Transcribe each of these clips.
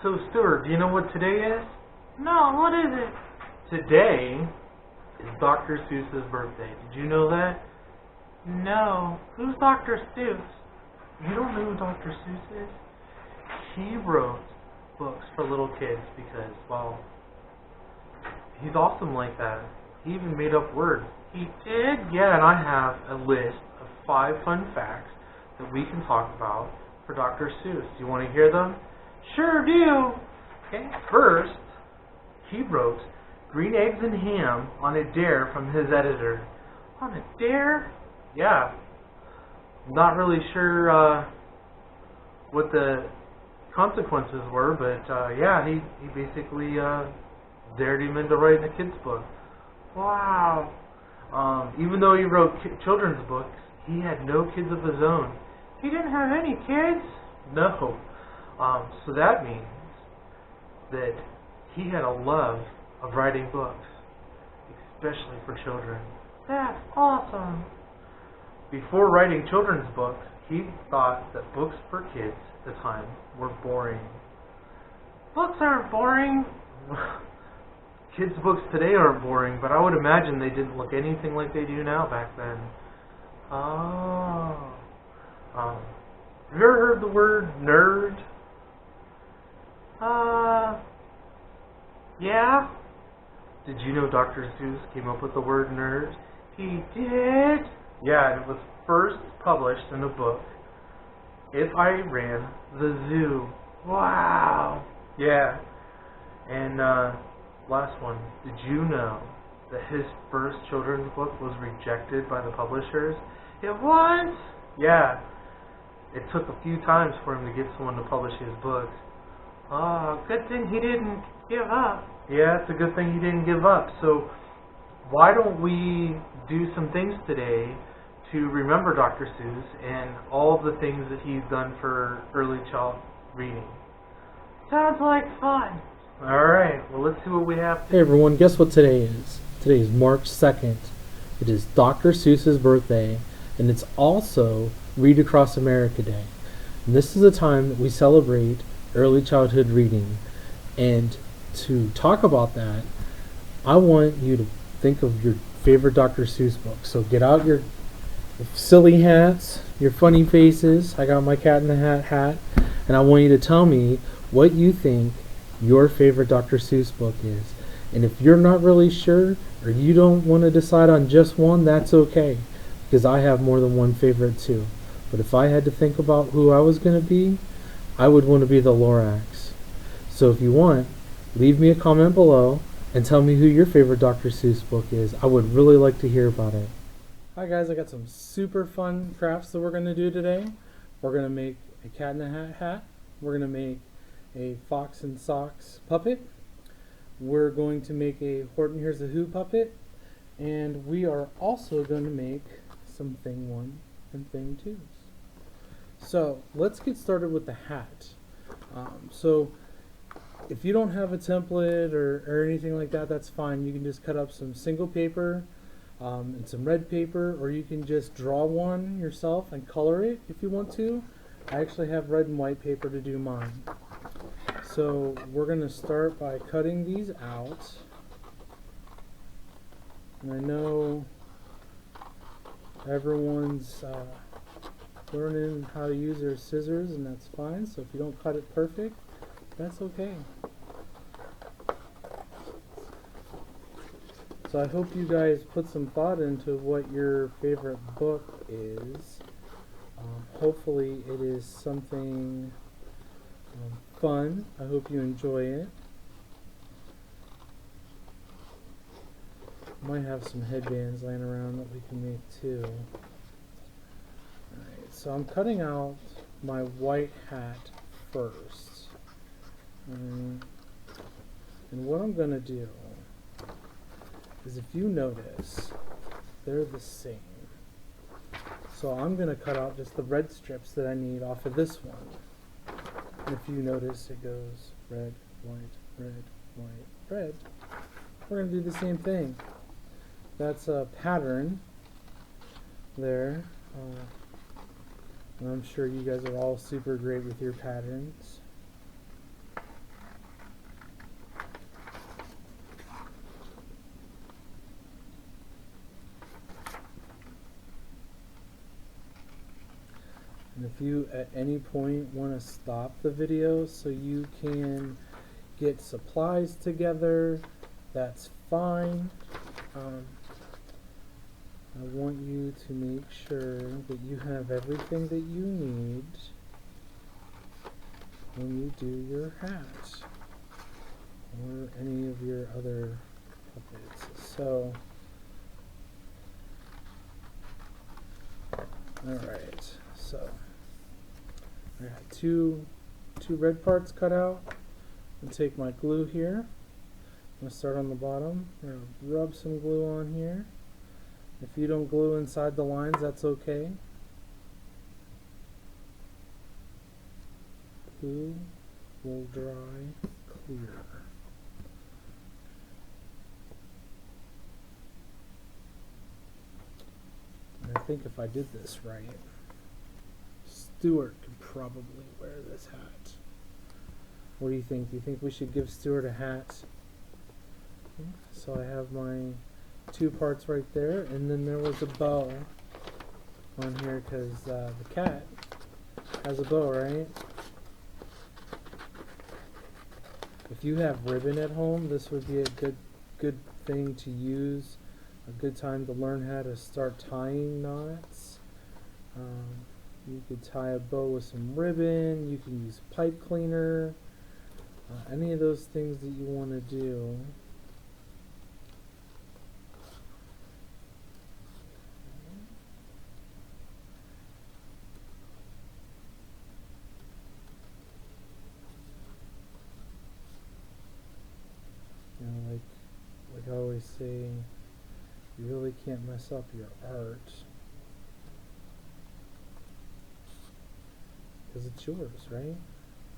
So, Stuart, do you know what today is? No, what is it? Today is Dr. Seuss's birthday. Did you know that? No. Who's Dr. Seuss? You don't know who Dr. Seuss is? He wrote books for little kids because, well, he's awesome like that. He even made up words. He did? Yeah, and I have a list of 5 fun facts that we can talk about for Dr. Seuss. Do you want to hear them? Sure do. Okay. First, he wrote Green Eggs and Ham on a dare from his editor. On a dare? Yeah. Not really sure what the consequences were, but yeah, he basically dared him into writing a kid's book. Wow. Even though he wrote children's books, he had no kids of his own. He didn't have any kids? No. So that means that he had a love of writing books, especially for children. That's awesome. Before writing children's books, he thought that books for kids at the time were boring. Books aren't boring. Kids' books today aren't boring, but I would imagine they didn't look anything like they do now back then. Oh. Have you ever heard the word nerd? Yeah. Did you know Dr. Seuss came up with the word nerd? He did? Yeah, and it was first published in a book, If I Ran the Zoo. Wow. Yeah. And last one, did you know that his first children's book was rejected by the publishers? It was? Yeah. It took a few times for him to get someone to publish his books. Oh, good thing he didn't give up. Yeah, it's a good thing he didn't give up. So why don't we do some things today to remember Dr. Seuss and all the things that he's done for early child reading? Sounds like fun. Alright, well let's see what we have. Hey everyone, guess what today is? Today is March 2nd. It is Dr. Seuss's birthday, and it's also Read Across America Day. And this is a time that we celebrate early childhood reading. And to talk about that, I want you to think of your favorite Dr. Seuss book. So get out your silly hats, your funny faces. I got my cat in the hat, and I want you to tell me what you think your favorite Dr. Seuss book is. And if you're not really sure, or you don't want to decide on just one, that's okay, because I have more than one favorite too. But if I had to think about who I was going to be, I would want to be the Lorax. So if you want, leave me a comment below and tell me who your favorite Dr. Seuss book is. I would really like to hear about it. Hi guys, I got some super fun crafts that we're going to do today. We're going to make a cat in a hat. We're going to make a fox and socks puppet. We're going to make a Horton Hears a Who puppet. And we are also going to make some Thing 1 and Thing 2s. So let's get started with the hat. So if you don't have a template or anything like that, that's fine. You can just cut up some single paper and some red paper, or you can just draw one yourself and color it if you want to. I actually have red and white paper to do mine. So we're going to start by cutting these out. And I know everyone's learning how to use their scissors, and that's fine. So if you don't cut it perfect, that's okay. So I hope you guys put some thought into what your favorite book is. Hopefully it is something fun. I hope you enjoy it. Might have some headbands laying around that we can make too. Alright, so I'm cutting out my white hat first. And what I'm going to do is, if you notice, they're the same. So I'm going to cut out just the red strips that I need off of this one. And if you notice, it goes red, white, red, white, red. We're going to do the same thing. That's a pattern there. And I'm sure you guys are all super great with your patterns. And if you at any point want to stop the video so you can get supplies together, that's fine. I want you to make sure that you have everything that you need when you do your hat or any of your other puppets. So, alright, so I got two red parts cut out. I'm gonna take my glue here. I'm gonna start on the bottom. I'm gonna rub some glue on here. If you don't glue inside the lines, that's okay. Glue will dry clear. And I think if I did this right, Stuart could probably wear this hat. What do you think? Do you think we should give Stuart a hat? So I have my two parts right there, and then there was a bow on here because the cat has a bow, right? If you have ribbon at home, this would be a good thing to use. A good time to learn how to start tying knots. You could tie a bow with some ribbon. You can use pipe cleaner. Any of those things that you want to do. You know, like I always say, you really can't mess up your art because it's yours, right?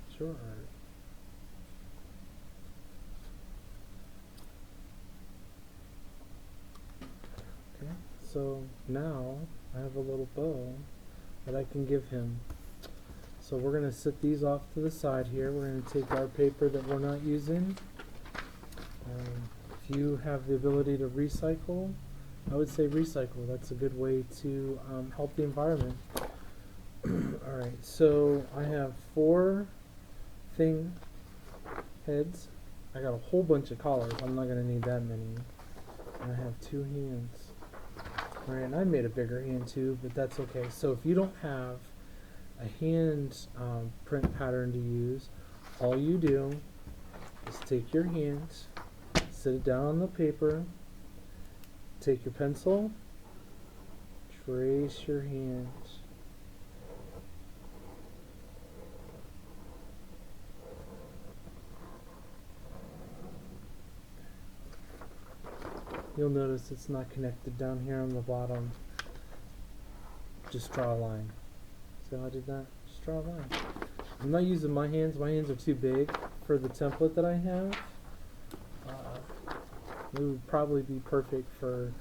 It's your art. Okay, so now I have a little bow that I can give him. So we're going to set these off to the side here. We're going to take our paper that we're not using. If you have the ability to recycle, I would say recycle. That's a good way to help the environment. Alright, so I have 4 thing heads. I got a whole bunch of collars. I'm not going to need that many. And I have 2 hands. Alright, and I made a bigger hand too, but that's okay. So if you don't have a hand print pattern to use, all you do is take your hands, sit it down on the paper, take your pencil, trace your hands. You'll notice it's not connected down here on the bottom. Just draw a line. See how I did that? Just draw a line. I'm not using my hands. My hands are too big for the template that I have. It would probably be perfect for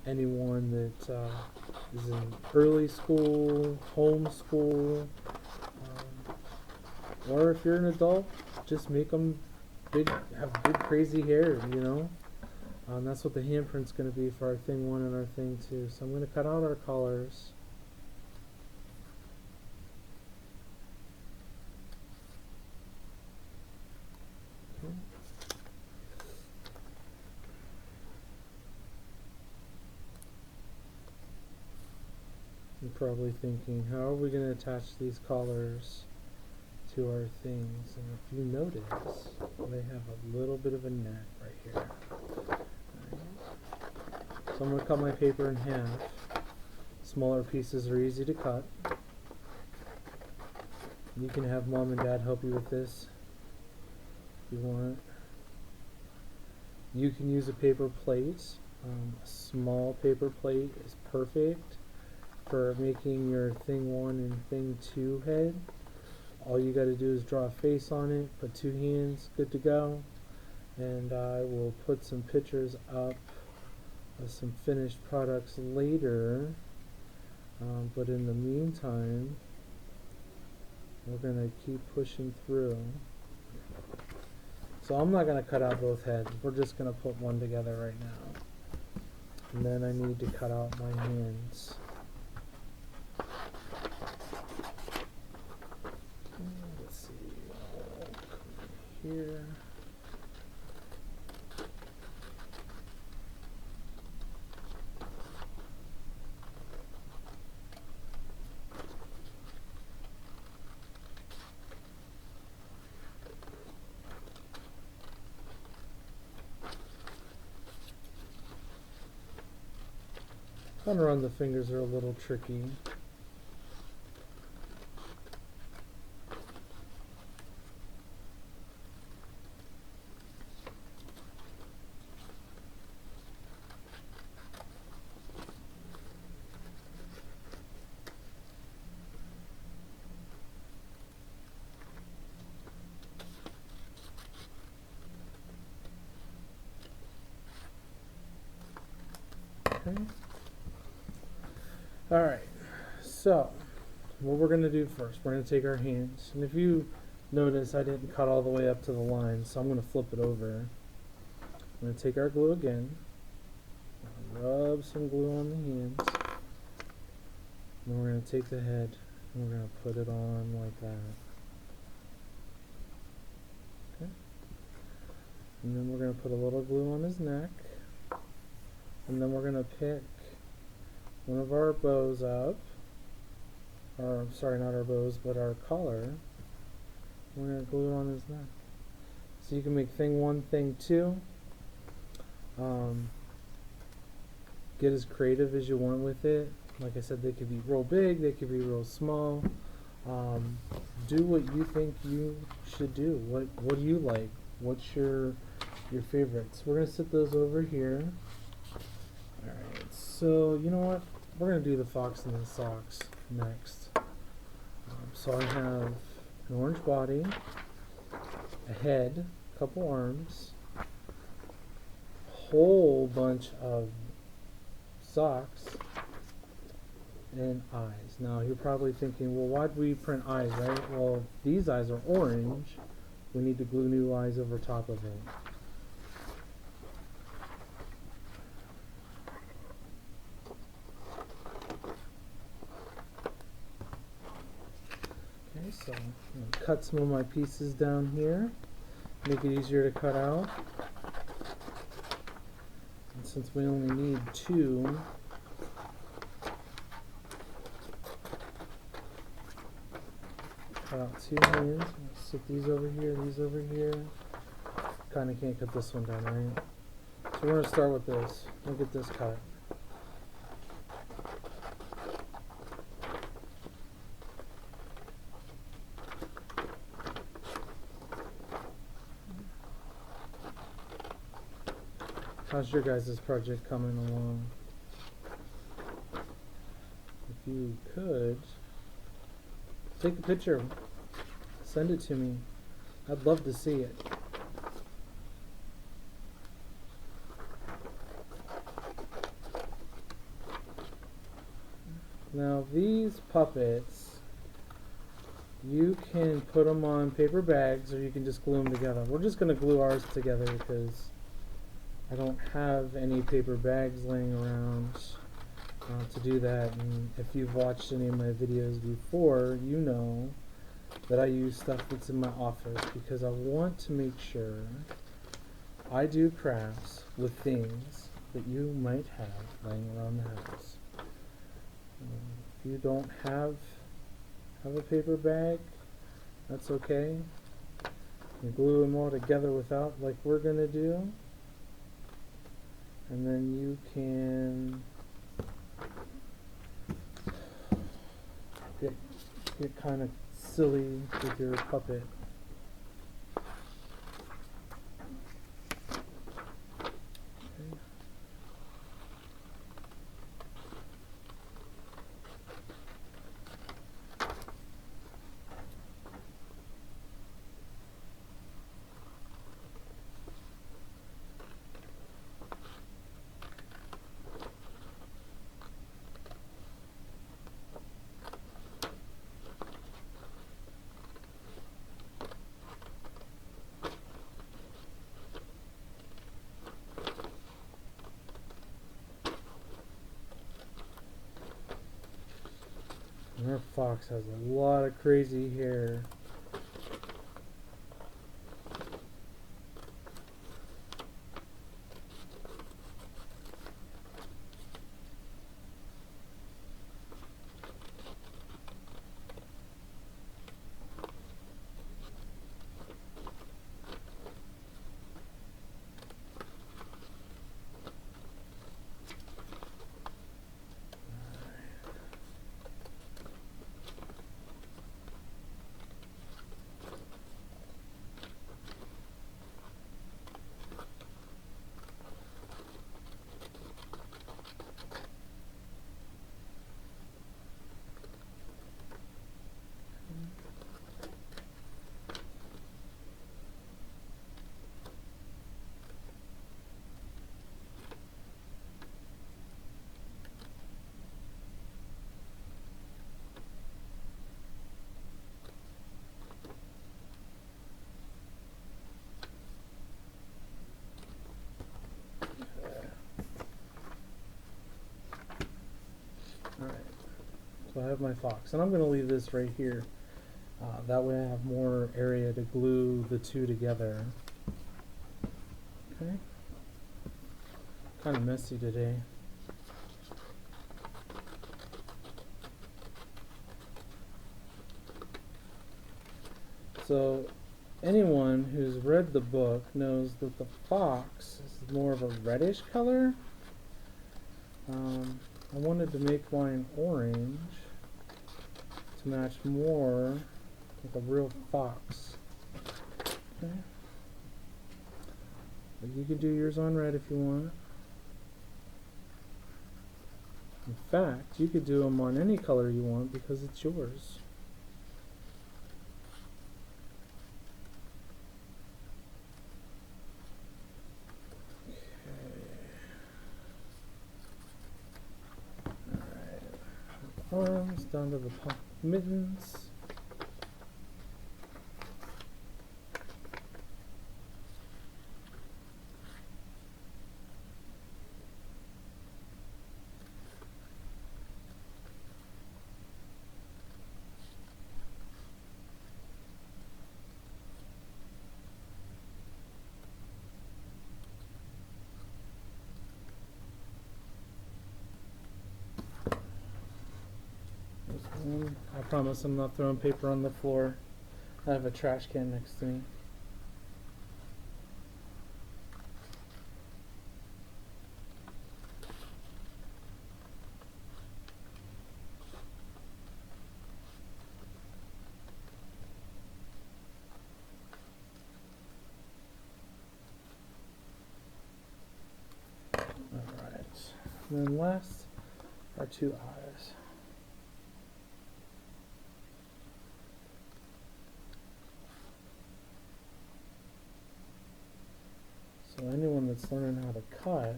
anyone that is in early school, homeschool, or if you're an adult, just make them big, have big crazy hair, you know. That's what the handprint's going to be for our thing 1 and our thing 2. So I'm going to cut out our collars. Okay. You're probably thinking, how are we going to attach these collars to our things? And if you notice, they have a little bit of a net right here. So I'm going to cut my paper in half. Smaller pieces are easy to cut. You can have mom and dad help you with this if you want. You can use a paper plate. A small paper plate is perfect for making your thing 1 and thing 2 head. All you got to do is draw a face on it, put 2 hands, good to go. And I will put some pictures up of some finished products later. But in the meantime, we're going to keep pushing through. So I'm not going to cut out both heads. We're just going to put one together right now. And then I need to cut out my hands. here. Kind of run the fingers are a little tricky. Okay. Alright, so what we're going to do first, we're going to take our hands, and if you notice I didn't cut all the way up to the line, so I'm going to flip it over. I'm going to take our glue again, rub some glue on the hands, and we're going to take the head and we're going to put it on like that. Okay. And then we're going to put a little glue on his neck, and then we're going to pick one of our bows up, or sorry, not our bows, but our collar. We're going to glue it on his neck. So you can make thing 1, thing 2. Get as creative as you want with it. Like I said, they could be real big, they could be real small. Do what you think you should do. What do you like? What's your favorites? We're going to set those over here. Alright, so you know what? We're going to do the fox and the socks next. So I have an orange body, a head, a couple arms, a whole bunch of socks, and eyes. Now you're probably thinking, well, why'd we print eyes, right? Well, these eyes are orange. We need to glue new eyes over top of it. Okay, so I'm going to cut some of my pieces down here, make it easier to cut out. And since we only need 2, cut out 2 hands. I'm going to stick these over here, these over here. Kind of can't cut this one down, right? So we're going to start with this. We'll get this cut. How's your guys' project coming along? If you could, take a picture, send it to me. I'd love to see it. Now these puppets, you can put them on paper bags or you can just glue them together. We're just going to glue ours together because I don't have any paper bags laying around to do that. And if you've watched any of my videos before, you know that I use stuff that's in my office because I want to make sure I do crafts with things that you might have laying around the house. If you don't have a paper bag, that's okay. You glue them all together without, like we're going to do. And then you can get kind of silly with your puppet. Okay. And our fox has a lot of crazy hair. So I have my fox, and I'm going to leave this right here. That way I have more area to glue the two together. Okay. Kind of messy today. So anyone who's read the book knows that the fox is more of a reddish color. I wanted to make mine orange to match more with a real fox. Okay. But you could do yours on red if you want. In fact, you could do them on any color you want because it's yours. Arms down to the mittens. I promise I'm not throwing paper on the floor. I have a trash can next to me. Alright. And then last are two eyes. So anyone that's learning how to cut,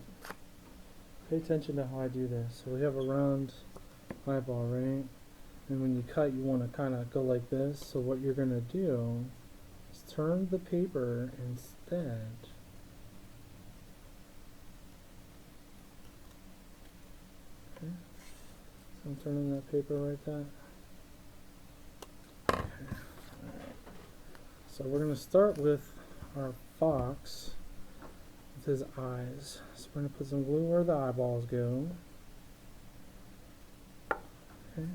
pay attention to how I do this. So we have a round eyeball, right? And when you cut, you want to kind of go like this. So what you're going to do is turn the paper instead. Okay. So I'm turning that paper like that. Okay. All right. So we're going to start with our fox. His eyes. So we're going to put some glue where the eyeballs go. Okay.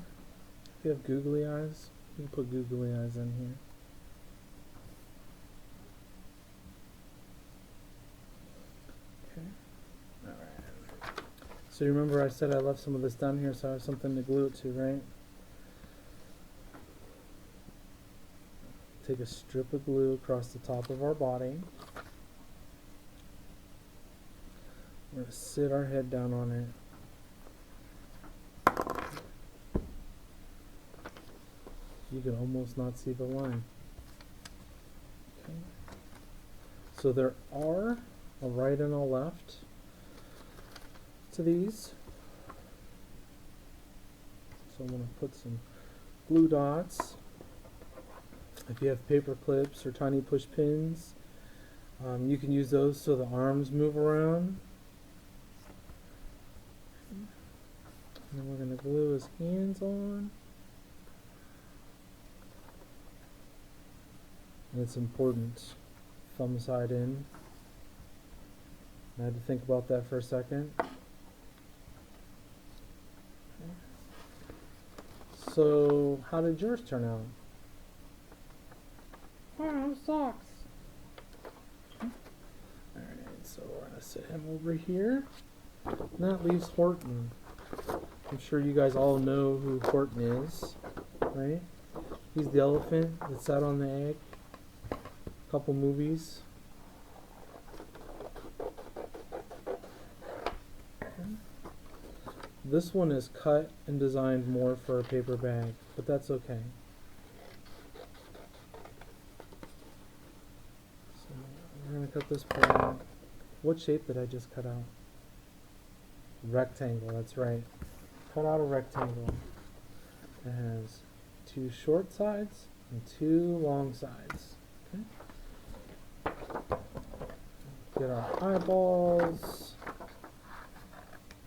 If you have googly eyes, you can put googly eyes in here. Okay. Alright. So you remember I said I left some of this down here so I have something to glue it to, right? Take a strip of glue across the top of our body. We're going to sit our head down on it. You can almost not see the line. Okay. So there are a right and a left to these. So I'm going to put some glue dots. If you have paper clips or tiny push pins, you can use those so the arms move around. And then we're going to glue his hands on. And it's important. Thumb side in. I had to think about that for a second. Okay. So, how did yours turn out? Oh, socks. Alright, so we're going to sit him over here. And that leaves Horton. I'm sure you guys all know who Horton is, right? He's the elephant that sat on the egg. A couple movies. Okay. This one is cut and designed more for a paper bag, but that's okay. So we're going to cut this part out. What shape did I just cut out? Rectangle, that's right. Cut out a rectangle. It has two short sides and two long sides. Okay. Get our eyeballs.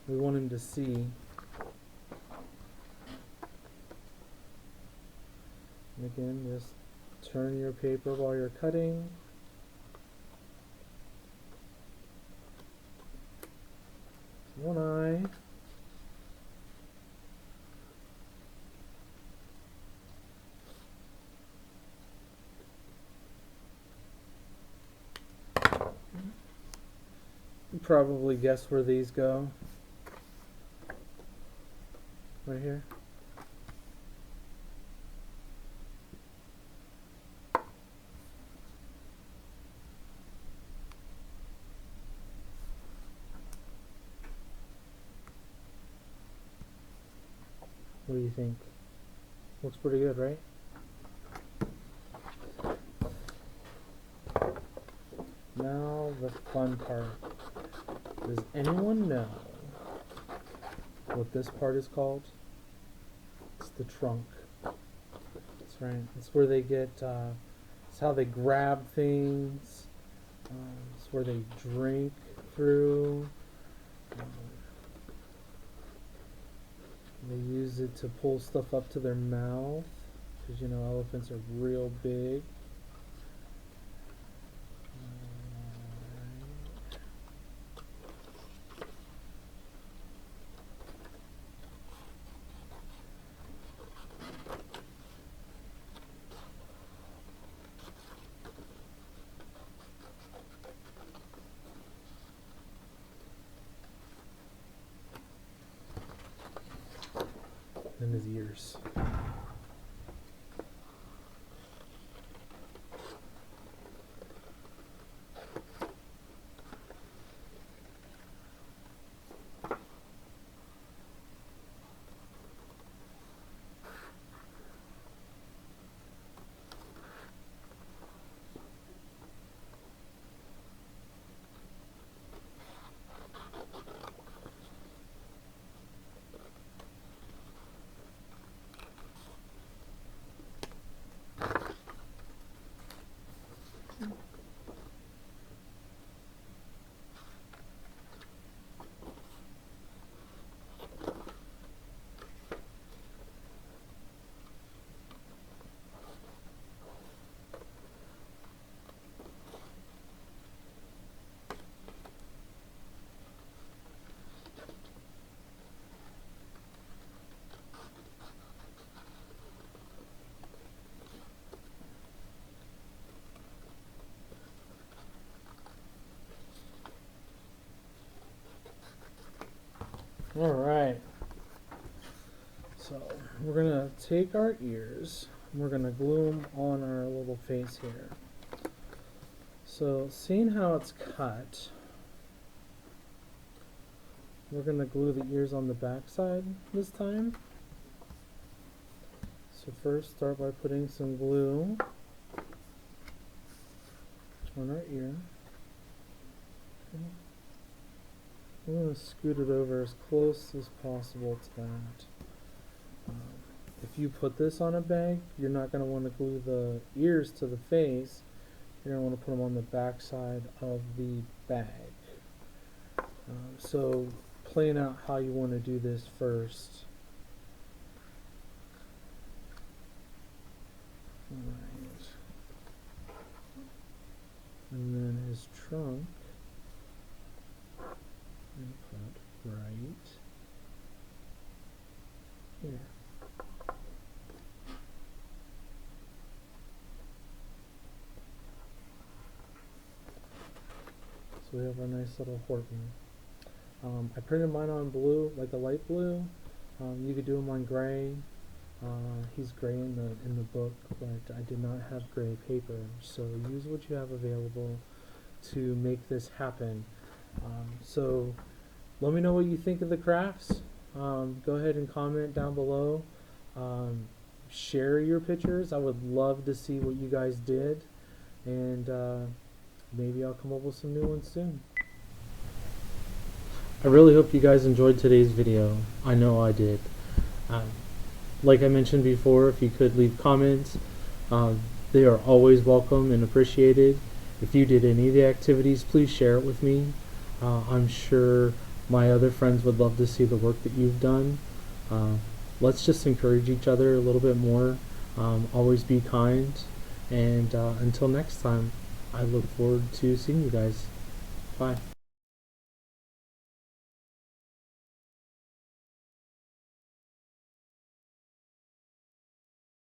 We want him to see. And again, just turn your paper while you're cutting. One eye. You probably guess where these go. Right here. What do you think? Looks pretty good, right? Now the fun part. Does anyone know what this part is called? It's the trunk. That's right. It's where they get, it's how they grab things. It's where they drink through. They use it to pull stuff up to their mouth, because you know elephants are real big. And his ears. Alright, so we're going to take our ears and we're going to glue them on our little face here. So seeing how it's cut, we're going to glue the ears on the back side this time. So first start by putting some glue on our ear. Okay. I'm going to scoot it over as close as possible to that. If you put this on a bag, you're not going to want to glue the ears to the face. You're going to want to put them on the back side of the bag. So plan out how you want to do this first. Alright. And then his trunk. And put right here. So we have our nice little Horton. I printed mine on blue, like a light blue. You could do them on gray. He's gray in the book, but I did not have gray paper. So use what you have available to make this happen. So let me know what you think of the crafts. Go ahead and comment down below. Share your pictures. I would love to see what you guys did, and maybe I'll come up with some new ones soon. I really hope you guys enjoyed today's video. I know I did. Like I mentioned before, if you could leave comments, they are always welcome and appreciated. If you did any of the activities, please share it with me. I'm sure my other friends would love to see the work that you've done. Let's just encourage each other a little bit more. Always be kind, and until next time, I look forward to seeing you guys. Bye.